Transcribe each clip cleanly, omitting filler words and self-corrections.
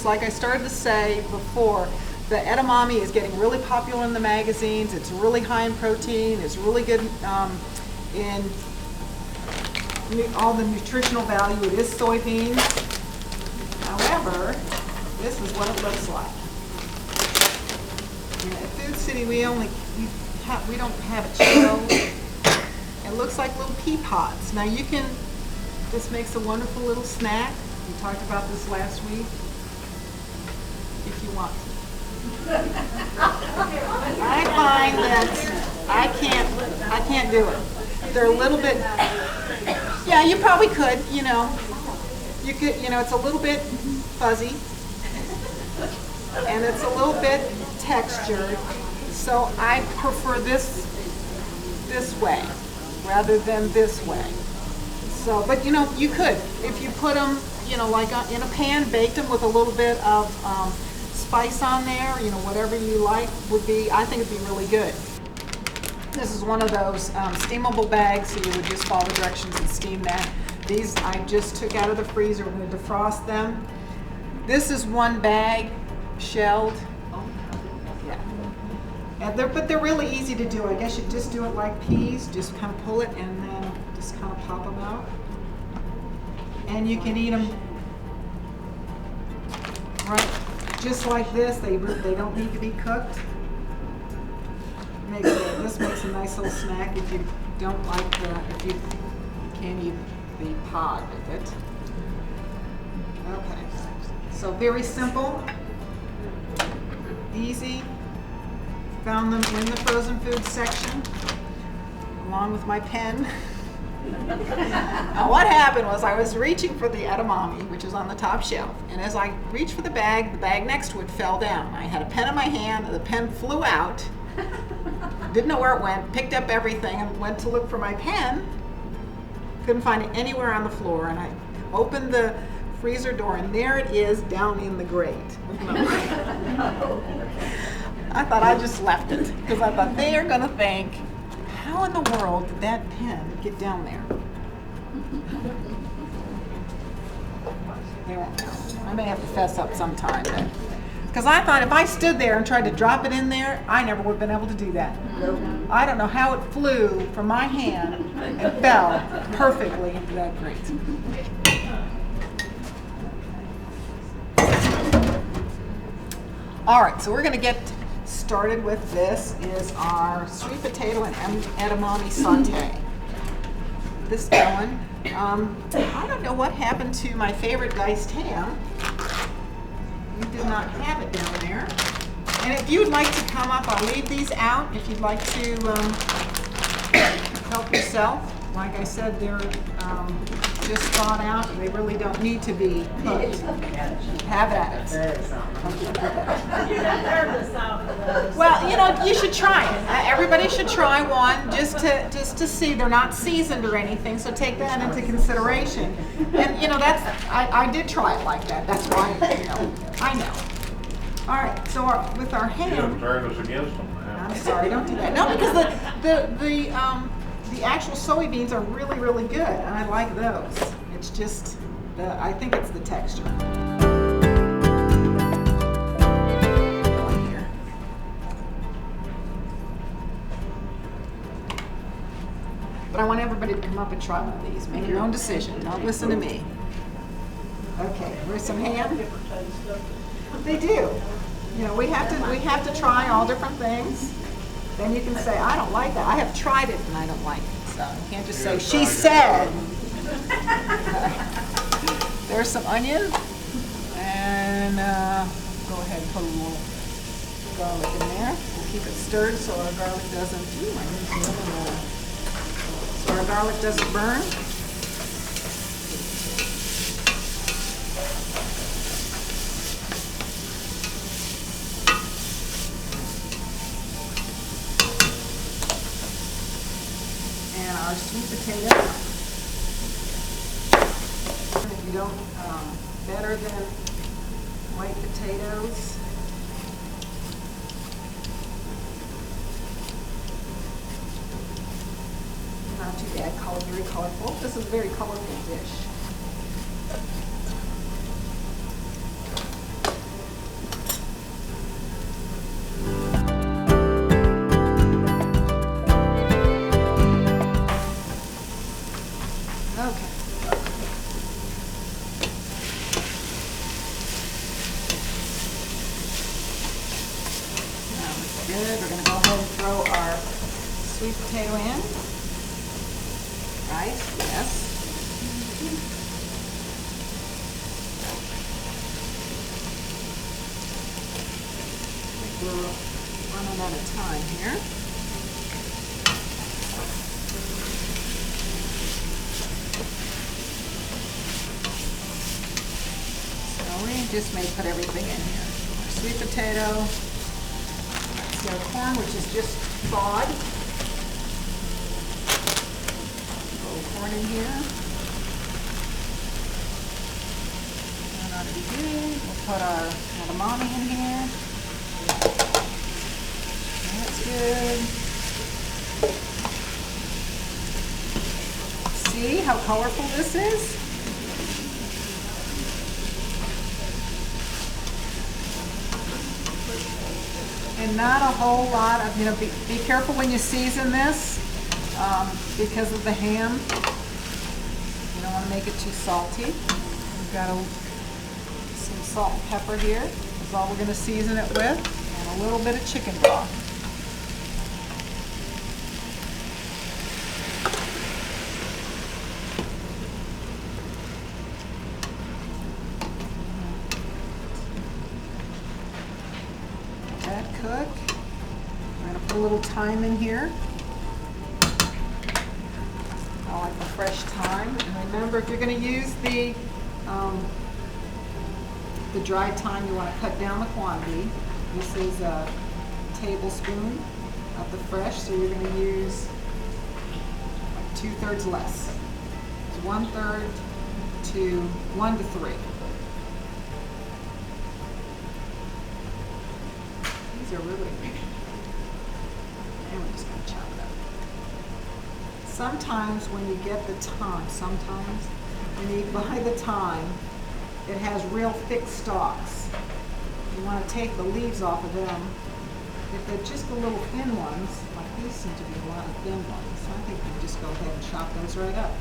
like I started to say before, the edamame is getting really popular in the magazines. It's really high in protein. It's really good in all the nutritional value. It is soybeans. However, this is what it looks like. And at Food City, we don't have it chilled. It looks like little pea pods. Now you can. This makes a wonderful little snack. We talked about this last week. If you want to. I find that I can't do it. They're a little bit, yeah, you probably could, you know. You could, you know, it's a little bit fuzzy and it's a little bit textured. So I prefer this way rather than this way. So, but you know, you could, if you put them, you know, like in a pan, baked them with a little bit of spice on there, you know, whatever you like would be, I think it'd be really good. This is one of those steamable bags, so you would just follow the directions and steam that. These I just took out of the freezer. We're going to defrost them. This is one bag, shelled. Yeah. But they're really easy to do. I guess you just do it like peas, just kind of pull it and then just kind of pop them out. And you can eat them right just like this. They don't need to be cooked. This makes a nice little snack if you don't like if you can't eat the pod with it. Okay, so very simple, easy. Found them in the frozen food section along with my pen. Now what happened was I was reaching for the edamame, which is on the top shelf, and as I reached for the bag next to it fell down. I had a pen in my hand, and the pen flew out. Didn't know where it went, picked up everything and went to look for my pen. Couldn't find it anywhere on the floor, and I opened the freezer door and there it is down in the grate. I thought I just left it because I thought they are going to think, how in the world did that pen get down there? They won't know. I may have to fess up sometime. Because I thought if I stood there and tried to drop it in there, I never would have been able to do that. I don't know how it flew from my hand and fell perfectly into that grate. All right, so we're going to get started with this. Is our sweet potato and edamame sauté. This going. I don't know what happened to my favorite diced ham. We did not have it down there. And if you'd like to come up, I'll leave these out. If you'd like to help yourself. Like I said, they're just thawed out. They really don't need to be cooked. Have at it. Well, you know, you should try it. Everybody should try one just to see. They're not seasoned or anything, so take that into consideration. And you know, I did try it like that. That's why, you know, I know. All right, so with our ham. You have turned us against them. I'm sorry, don't do that. No, because the actual soybeans are really, really good, and I like those. It's just I think it's the texture. Here. But I want everybody to come up and try one of these. Make your own decision. Don't listen to me. Okay, here's some ham. They do. You know, we have to try all different things. Then you can say, I don't like that. I have tried it and I don't like it. So you can't just say, she said. There's some onion. And go ahead and put a little garlic in there. We'll keep it stirred so our garlic doesn't, so our garlic doesn't burn. Our sweet potato. If you don't, better than white potatoes. Not too bad, very colorful. This is a very colorful dish. good. We're going to go ahead and throw our sweet potato in. Right? Yes. We're running out of time here. So we just may put everything in here. Our sweet potato, our corn, which is just thawed. Throw corn in here. That ought to be good. We'll put our edamame in here. That's good. See how colorful this is? And not a whole lot of, be careful when you season this because of the ham. You don't want to make it too salty. We've got some salt and pepper here. That's all we're going to season it with. And a little bit of chicken broth. Let that cook. I'm going to put a little thyme in here. I like the fresh thyme. And remember, if you're going to use the dried thyme, you want to cut down the quantity. This is a tablespoon of the fresh, so you're going to use like 2/3 less. It's 1/3 to 1 to 3. These are really big. And we're just going to chop it up. Sometimes when you get the thyme, when you buy the thyme, it has real thick stalks. You want to take the leaves off of them. If they're just the little thin ones, like these seem to be a lot of thin ones, I think you just go ahead and chop those right up.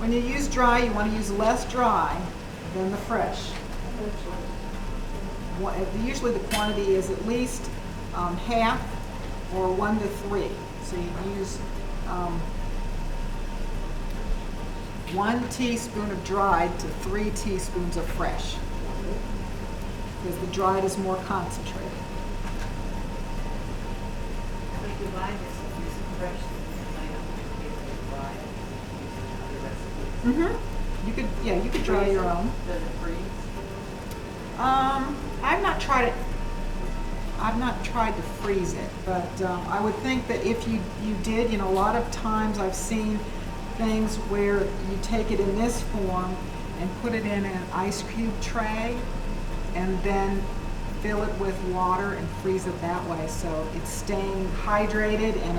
When you use dry, you want to use less dry than the fresh. Usually the quantity is at least half or 1 to 3. So you use 1 teaspoon of dried to 3 teaspoons of fresh, because the dried is more concentrated. You could dry your own. Does it freeze? I've not tried to freeze it, but I would think that if you did, a lot of times I've seen things where you take it in this form and put it in an ice cube tray and then fill it with water and freeze it that way, so it's staying hydrated and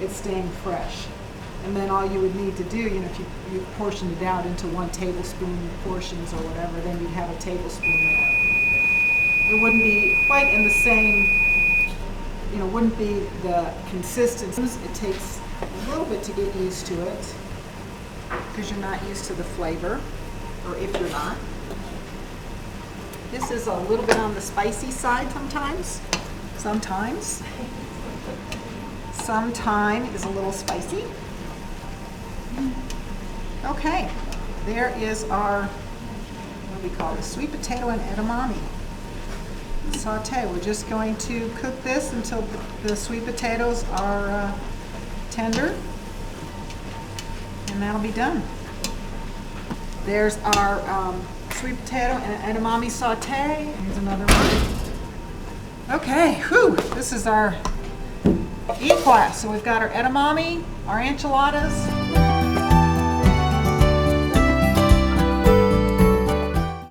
it's staying fresh. And then all you would need to do, if you portioned it out into 1 tablespoon portions or whatever, then you'd have a tablespoon there. It wouldn't be quite in the same, wouldn't be the consistency. It takes a little bit to get used to it because you're not used to the flavor, or if you're not. This is a little bit on the spicy side sometimes. Sometimes. Some thyme is a little spicy. Okay, there is our, what do we call this? Sweet potato and edamame sauté. We're just going to cook this until the sweet potatoes are tender, and that'll be done. There's our sweet potato and edamame sauté. Here's another one. Okay, whew, this is our E class. So we've got our edamame, our enchiladas,